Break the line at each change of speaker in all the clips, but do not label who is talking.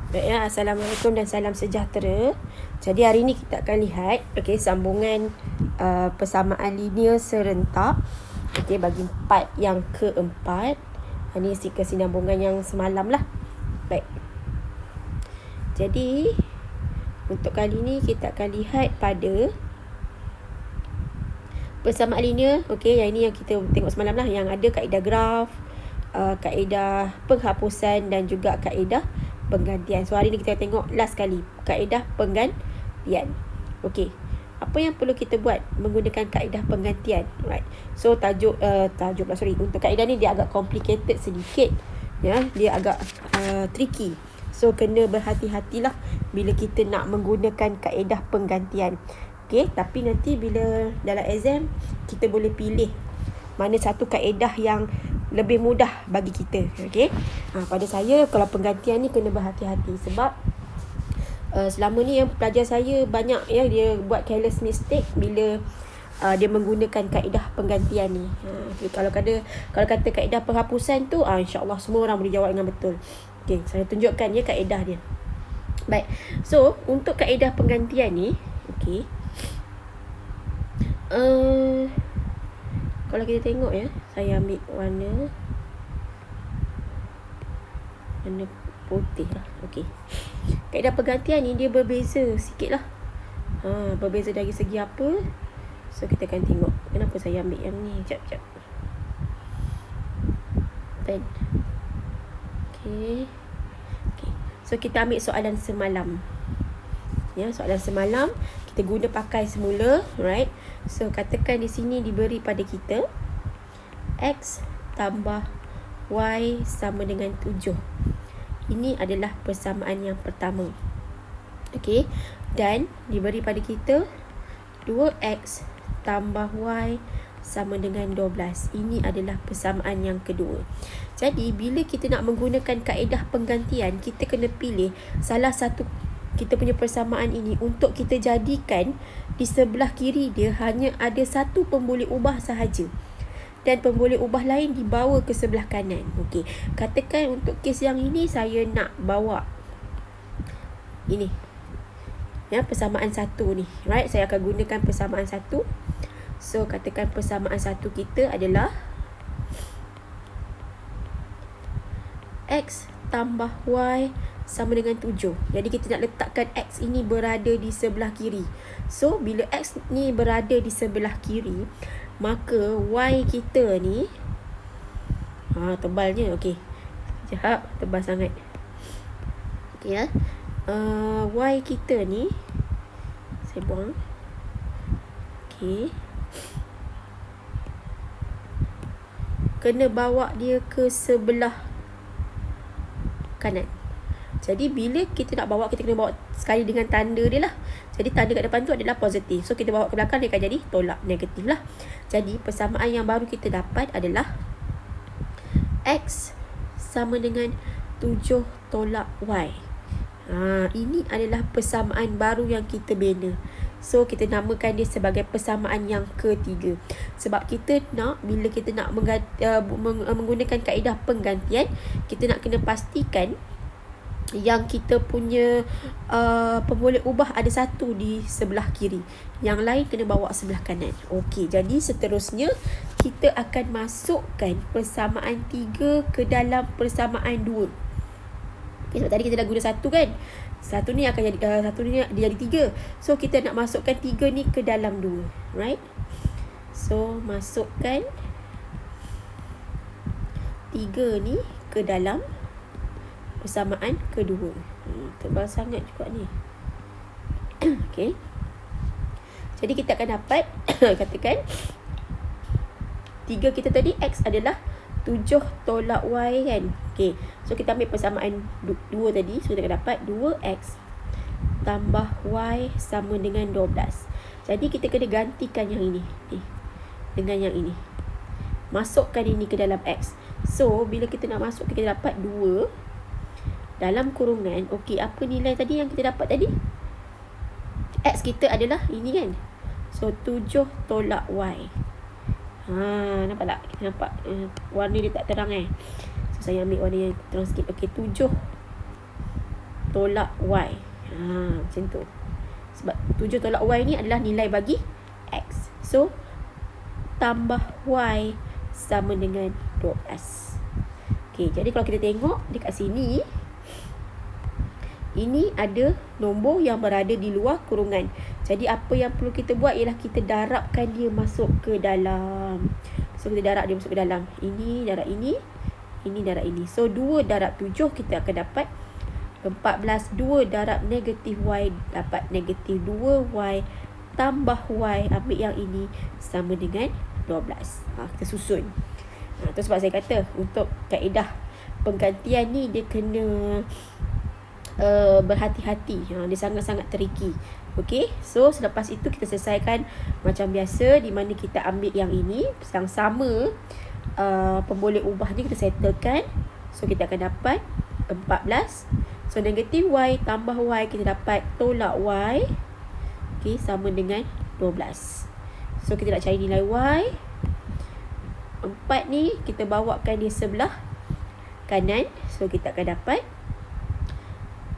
Baik ya, Assalamualaikum dan salam sejahtera. Jadi hari ini kita akan lihat sambungan persamaan linear serentak bagi part yang keempat. Ini kesinambungan yang semalam lah. Baik. Jadi untuk kali ini kita akan lihat pada persamaan linear. Yang ini yang kita tengok semalam lah, yang ada kaedah graf, kaedah penghapusan dan juga kaedah penggantian. So hari ni kita tengok last kali kaedah penggantian. Apa yang perlu kita buat menggunakan kaedah penggantian, right? So tajuk untuk kaedah ni dia agak complicated sedikit, ya, dia agak tricky. So kena berhati-hatilah bila kita nak menggunakan kaedah penggantian. Tapi nanti bila dalam exam kita boleh pilih mana satu kaedah yang lebih mudah bagi kita. Pada saya kalau penggantian ni kena berhati-hati sebab selama ni yang pelajar saya banyak dia buat careless mistake bila dia menggunakan kaedah penggantian ni. Kalau kata kaedah penghapusan tu, insya-Allah semua orang boleh jawab dengan betul. Saya tunjukkan kaedah dia. Baik. So untuk kaedah penggantian ni, kalau kita tengok saya ambil warna putih lah. Kaedah penggantian ni dia berbeza sikit lah. Berbeza dari segi apa? So kita akan tengok kenapa saya ambil yang ni. Sekejap. Pen. So kita ambil soalan semalam. Soalan semalam kita guna pakai semula, right? So katakan di sini diberi pada kita X tambah Y sama dengan 7. Ini adalah persamaan yang pertama. Dan diberi pada kita 2X tambah Y sama dengan 12. Ini adalah persamaan yang kedua. Jadi bila kita nak menggunakan kaedah penggantian, kita kena pilih salah satu kita punya persamaan ini untuk kita jadikan di sebelah kiri dia hanya ada satu pemboleh ubah sahaja dan pemboleh ubah lain dibawa ke sebelah kanan. Katakan untuk kes yang ini saya nak bawa ini persamaan satu ni, right? Saya akan gunakan persamaan satu. So katakan persamaan satu kita adalah X tambah Y sama dengan 7. Jadi kita nak letakkan X ini berada di sebelah kiri. So bila X ni berada di sebelah kiri, maka Y kita ni tebalnya sekejap, tebal sangat. Y kita ni saya buang. Kena bawa dia ke sebelah kanan. Jadi bila kita nak bawa, kita kena bawa sekali dengan tanda dia lah. Jadi tanda kat depan tu adalah positif. So kita bawa ke belakang, dia akan jadi tolak negatif lah. Jadi persamaan yang baru kita dapat adalah X sama dengan 7 tolak Y. Ini adalah persamaan baru yang kita bina. So kita namakan dia sebagai persamaan yang ketiga. Sebab kita nak, bila kita nak menggunakan kaedah penggantian, kita nak kena pastikan yang kita punya pemboleh ubah ada satu di sebelah kiri, yang lain kena bawa sebelah kanan. Jadi seterusnya kita akan masukkan persamaan 3 ke dalam persamaan 2. Sebab tadi kita dah guna satu kan, satu ni akan jadi satu ni dia jadi 3. So kita nak masukkan 3 ni ke dalam 2, right? So masukkan 3 ni ke dalam persamaan kedua. Tebal sangat juga ni. Jadi kita akan dapat katakan 3 kita tadi X adalah 7 tolak Y kan. So kita ambil persamaan 2 tadi. So kita akan dapat 2X tambah Y sama dengan 12. Jadi kita kena gantikan yang ini dengan yang ini. Masukkan ini ke dalam X. So bila kita nak masuk, kita dapat 2 dalam kurungan. Apa nilai tadi yang kita dapat tadi? X kita adalah ini kan. So 7 tolak Y. Nampak tak? Kita nampak warna dia tak terang So saya ambil warna yang terang sikit. 7 tolak Y. Macam tu. Sebab 7 tolak Y ni adalah nilai bagi X. So, tambah Y sama dengan 12. Okay, jadi kalau kita tengok dekat sini, ini ada nombor yang berada di luar kurungan. Jadi apa yang perlu kita buat ialah kita darabkan dia masuk ke dalam. So kita darab dia masuk ke dalam. Ini darab ini darab ini. So 2 darab 7 kita akan dapat 14. 2 darab negatif Y dapat negatif 2Y tambah Y, ambil yang ini, sama dengan 12. Kita susun. Itu sebab saya kata untuk kaedah penggantian ni dia kena berhati-hati. Dia sangat-sangat tricky. Okay, so selepas itu kita selesaikan macam biasa, di mana kita ambil yang ini yang sama, pemboleh ubah ni kita settlekan. So kita akan dapat 14. So negatif Y tambah Y, kita dapat tolak Y, okay, sama dengan 12. So kita nak cari nilai Y. 4 ni kita bawakan di sebelah kanan. So kita akan dapat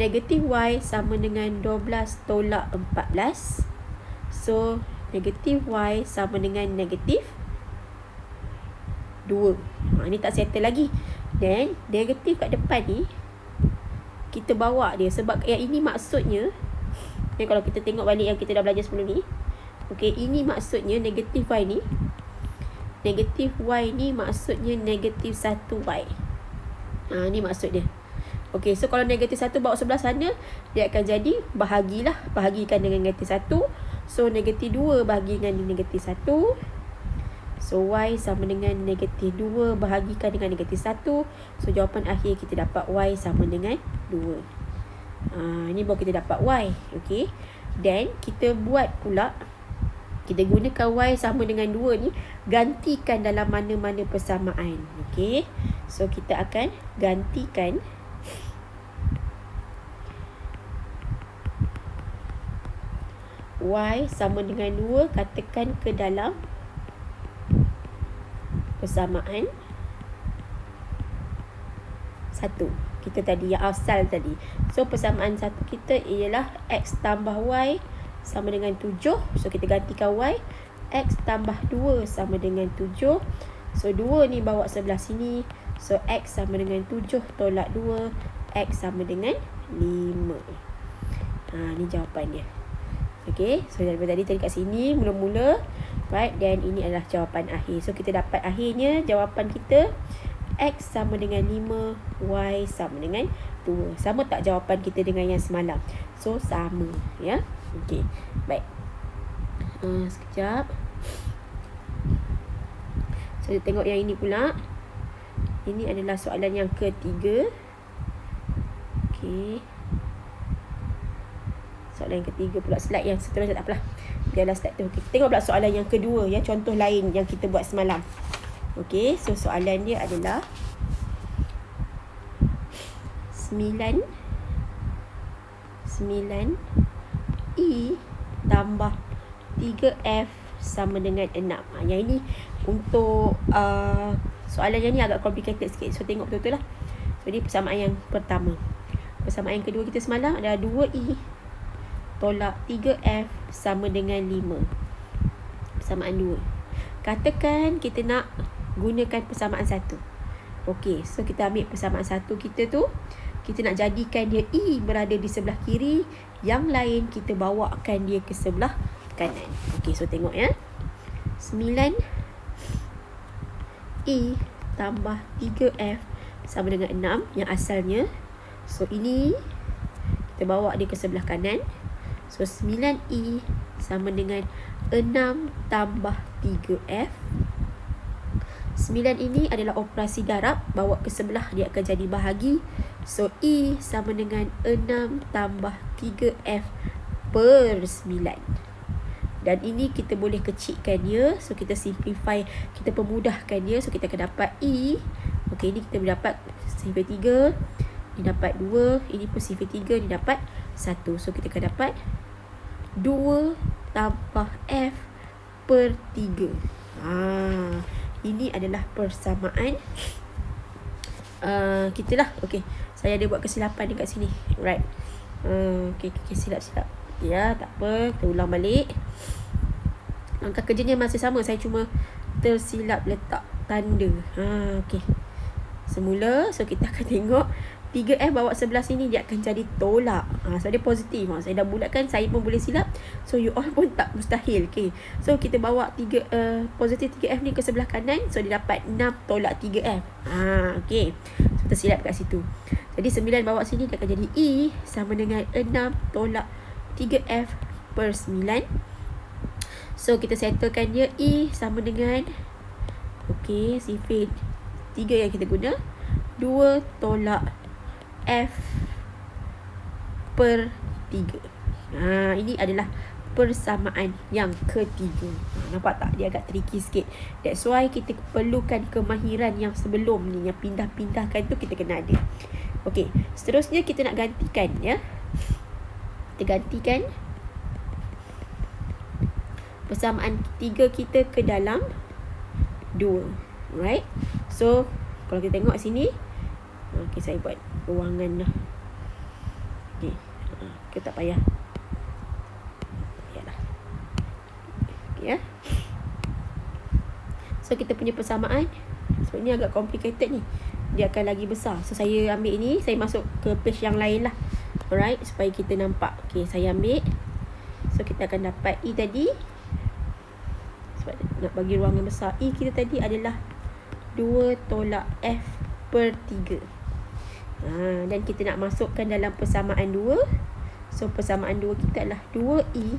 negatif Y sama dengan 12 tolak 14. So negatif Y sama dengan negatif 2. Ni tak settle lagi. Dan negatif kat depan ni kita bawa dia, sebab yang ini maksudnya, kalau kita tengok balik yang kita dah belajar sebelum ni, okay, ini maksudnya negatif Y ni, negatif Y ni maksudnya negatif 1Y. Ni maksud dia. Okay, so kalau negatif 1 bawa sebelah sana, dia akan jadi bahagilah. Bahagikan dengan negatif 1. So negatif 2 bahagi dengan negatif 1. So Y sama dengan negatif 2 bahagikan dengan negatif 1. So jawapan akhir kita dapat Y sama dengan 2. Ini baru kita dapat Y. Okay, dan kita buat pula, kita gunakan Y sama dengan 2 ni, gantikan dalam mana-mana persamaan. Okay, so kita akan gantikan Y sama dengan 2, katakan ke dalam persamaan 1. Kita tadi yang asal tadi. So persamaan 1 kita ialah X tambah Y sama dengan 7. So kita gantikan Y. X tambah 2 sama dengan 7. So 2 ni bawa sebelah sini. So X sama dengan 7 tolak 2. X sama dengan 5. Ni jawapan dia. Okay, so daripada tadi kat sini mula-mula, right, dan ini adalah jawapan akhir. So kita dapat akhirnya jawapan kita X sama dengan 5, Y sama dengan 2. Sama tak jawapan kita dengan yang semalam? So sama, ya. Okay, baik. Sekejap. So kita tengok yang ini pula. Ini adalah soalan yang ketiga. Okay, soalan yang ketiga pula, slide yang seterusnya tak apalah, biarlah slide tu. Okay, kita tengok pula soalan yang kedua, ya, contoh lain yang kita buat semalam. Okay, so soalan dia adalah 9 E tambah 3F sama dengan 6. Yang ini untuk soalan yang ni agak complicated sikit. So tengok betul-betul lah. So ini persamaan yang pertama. Persamaan yang kedua kita semalam adalah 2E tolak 3F sama dengan 5. Persamaan 2. Katakan kita nak gunakan persamaan 1. Okey, so kita ambil persamaan 1 kita tu, kita nak jadikan dia E berada di sebelah kiri, yang lain kita bawakan dia ke sebelah kanan. Okey, so tengok ya. 9 E tambah 3F sama dengan 6 yang asalnya. So ini kita bawa dia ke sebelah kanan. So 9E sama dengan 6 tambah 3F. 9 ini adalah operasi darab, bawa ke sebelah dia akan jadi bahagi. So E sama dengan 6 tambah 3F per 9. Dan ini kita boleh kecilkan dia. So kita simplify, kita pemudahkan dia. So kita akan dapat E. Okey, ini kita dapat sifar 3. Ini dapat 2. Ini pun sifar 3. Ini dapat 1. So kita akan dapat 2 tambah F per 3. Ini adalah persamaan kita lah. Okay, saya ada buat kesilapan dekat sini. Right. Okay, silap-silap. Ya, tak apa. Kita ulang balik. Langkah kerjanya masih sama. Saya cuma tersilap letak tanda. Okay. Semula, so kita akan tengok 3F bawa sebelah sini, dia akan jadi tolak. So dia positif. Saya dah bulatkan, saya pun boleh silap. So you all pun tak mustahil. Okay. So kita bawa positif 3F ni ke sebelah kanan. So dia dapat 6 tolak 3F. Okay. So kita silap kat situ. Jadi 9 bawa sini, dia akan jadi E sama dengan 6 tolak 3F per 9. So kita settlekan dia. E sama dengan, okay, sifar 3 yang kita guna, 2 tolak F per 3. Ini adalah persamaan yang ketiga. Nampak tak? Dia agak tricky sikit. That's why kita perlukan kemahiran yang sebelum ni, yang pindah-pindahkan tu kita kena ada. Okay, seterusnya kita nak gantikan, ya. Kita gantikan persamaan 3 kita ke dalam 2. Right? So kalau kita tengok sini, okay, saya buat ruangan dah. Okay, kita tak payah. Yalah. Okay, ya. So kita punya persamaan, so ni agak complicated ni, dia akan lagi besar. So saya ambil ini, saya masuk ke page yang lain lah. Alright, supaya kita nampak. Okay, saya ambil. So kita akan dapat E tadi. Sebab nak bagi ruangan besar, E kita tadi adalah 2 tolak F per 3. Dan kita nak masukkan dalam persamaan 2. So persamaan 2 kita adalah 2E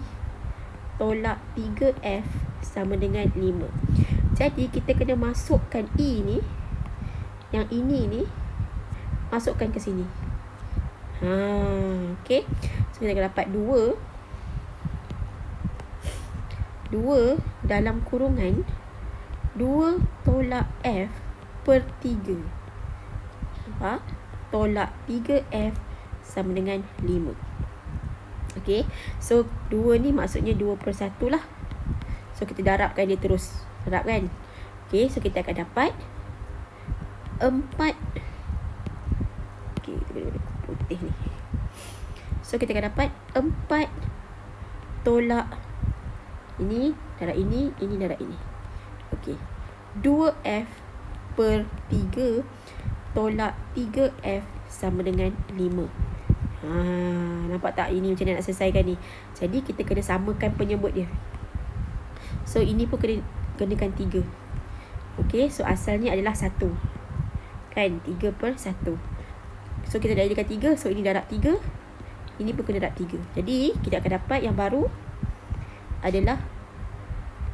tolak 3F sama dengan 5. Jadi kita kena masukkan E ni, yang ini ni, masukkan ke sini. Okay. So kita akan dapat 2 dalam kurungan 2 tolak F per 3. Nampak? Tolak 3F sama dengan 5. Okay. So 2 ni maksudnya 2 per 1 lah. So kita darabkan dia terus. Darabkan. Okay. So kita akan dapat 4. Okay. Putih ni. So kita akan dapat 4 tolak ini darab ini darab ini. Okay. 2F per 3 tolak 3F sama dengan 5. Nampak tak? Ini macam mana nak selesaikan ni. Jadi kita kena samakan penyebut dia. So ini pun kena kenakan 3. Okay. So asalnya adalah 1. Kan? 3 per 1. So kita dah jadikan 3. So ini darab 3. Ini pun kena darab 3. Jadi kita akan dapat yang baru adalah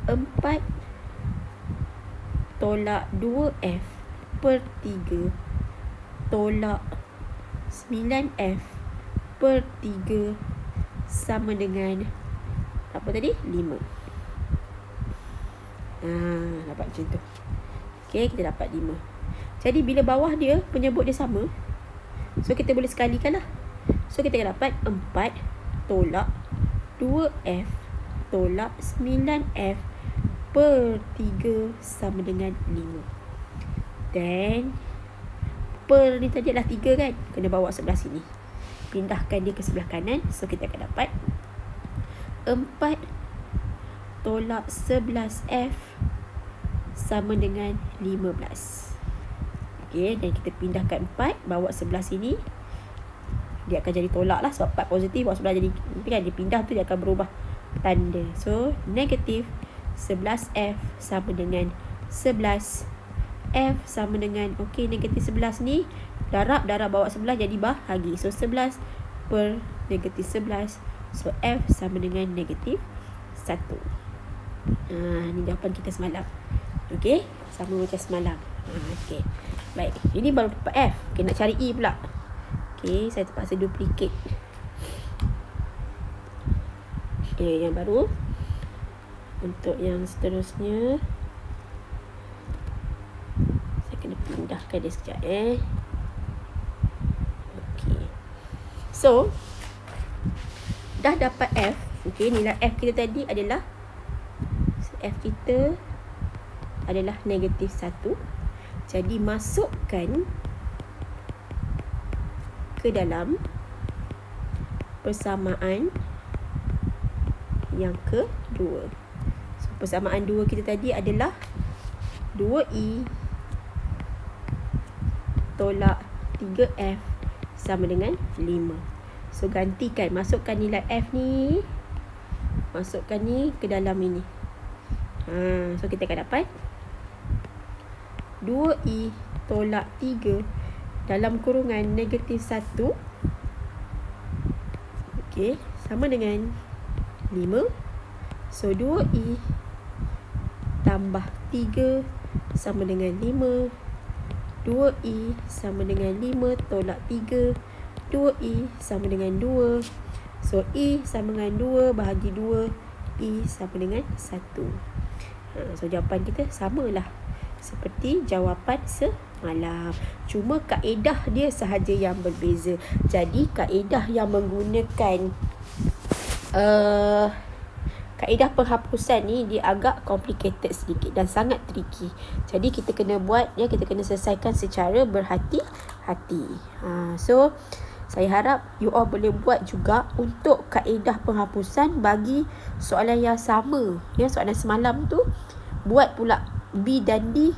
4 tolak 2F per 3 tolak 9F per 3 sama dengan apa tadi? 5. Dapat macam tu. Okay, kita dapat 5. Jadi bila bawah dia, penyebut dia sama, so kita boleh sekalikan lah. So kita akan dapat 4 tolak 2F tolak 9F per 3 sama dengan 5. Dan per ni tadi adalah 3 kan, kena bawa sebelah sini, pindahkan dia ke sebelah kanan. So kita akan dapat 4 tolak 11F sama dengan 15. Okay, dan kita pindahkan 4, bawa sebelah sini, dia akan jadi tolak lah. Sebab 4 positif, bawa sebelah jadi, nanti kan dia pindah tu, dia akan berubah tanda. So negatif 11F sama dengan 11. F sama dengan, okay, negatif 11 ni darab bawa sebelah jadi bahagi. So 11 per negatif 11. So F sama dengan negatif 1. Ni jawapan kita semalam. Okay, sama macam semalam. Okay, baik, ini baru dapat F. Okay, nak cari E pula. Okay, saya terpaksa duplicate. Okay, yang baru. Untuk yang seterusnya, saya kena pindahkan dia sekejap. Okay, so dah dapat F. Okay, nilai F kita tadi adalah, F kita adalah negatif 1. Jadi masukkan ke dalam persamaan yang kedua. So, persamaan 2 kita tadi adalah 2i tolak 3f sama dengan 5. So, gantikan. Masukkan nilai f ni. Masukkan ni ke dalam ini. So, kita akan dapat 2i tolak 3 dalam kurungan negatif 1. Okey, sama dengan 5. So, 2i tambah 3 sama dengan 5. 2i sama dengan 5 tolak 3. 2i sama dengan 2. So, i sama dengan 2 bahagi 2. I sama dengan 1. So, jawapan kita samalah seperti jawapan semalam. Cuma kaedah dia sahaja yang berbeza. Jadi, kaedah yang menggunakan kaedah penghapusan ni dia agak complicated sedikit dan sangat tricky. Jadi, kita kena buat, kita kena selesaikan secara berhati-hati. So, saya harap you all boleh buat juga untuk kaedah penghapusan bagi soalan yang sama. Soalan semalam tu, buat pula B dan D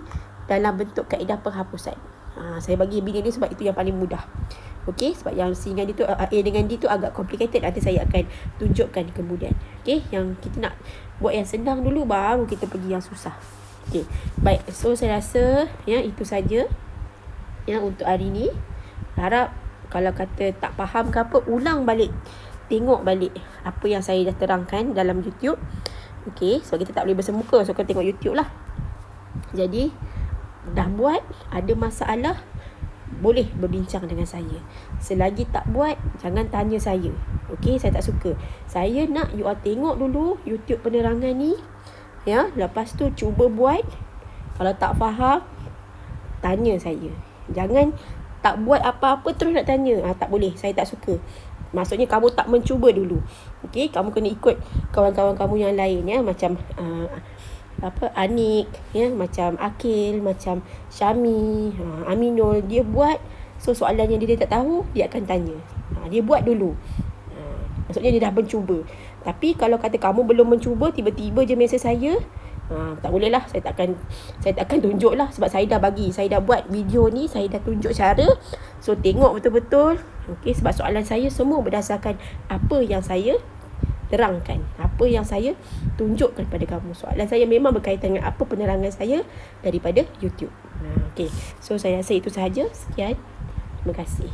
dalam bentuk kaedah penghapusan. Saya bagi B dan D sebab itu yang paling mudah. Okey, sebab yang C dengan D tu, A dengan D tu agak complicated. Nanti saya akan tunjukkan kemudian. Okey, yang kita nak buat yang senang dulu, baru kita pergi yang susah. Okey, baik. So, saya rasa itu saja untuk hari ni. Harap kalau kata tak faham ke apa, ulang balik. Tengok balik apa yang saya dah terangkan dalam YouTube. Okey, sebab kita tak boleh bersemuka, so kena tengok YouTube lah. Jadi, dah buat, ada masalah, boleh berbincang dengan saya. Selagi tak buat, jangan tanya saya. Okey, saya tak suka. Saya nak you all tengok dulu YouTube penerangan ni. Lepas tu cuba buat. Kalau tak faham, tanya saya. Jangan tak buat apa-apa terus nak tanya. Tak boleh, saya tak suka. Maksudnya kamu tak mencuba dulu. Okey, kamu kena ikut kawan-kawan kamu yang lain, macam Anik, macam Akil, macam Syami, Aminul, dia buat. So, soalan yang dia tak tahu, dia akan tanya. Dia buat dulu. Maksudnya dia dah mencuba. Tapi kalau kata kamu belum mencuba, tiba-tiba je mesej saya, tak boleh lah. Saya takkan tunjuk lah. Sebab saya dah buat video ni, saya dah tunjuk cara. So, tengok betul-betul. Okey, sebab soalan saya semua berdasarkan apa yang saya terangkan, apa yang saya tunjukkan pada kamu. Soalan saya memang berkaitan dengan apa penerangan saya daripada YouTube. Okey, so saya rasa itu sahaja. Sekian. Terima kasih.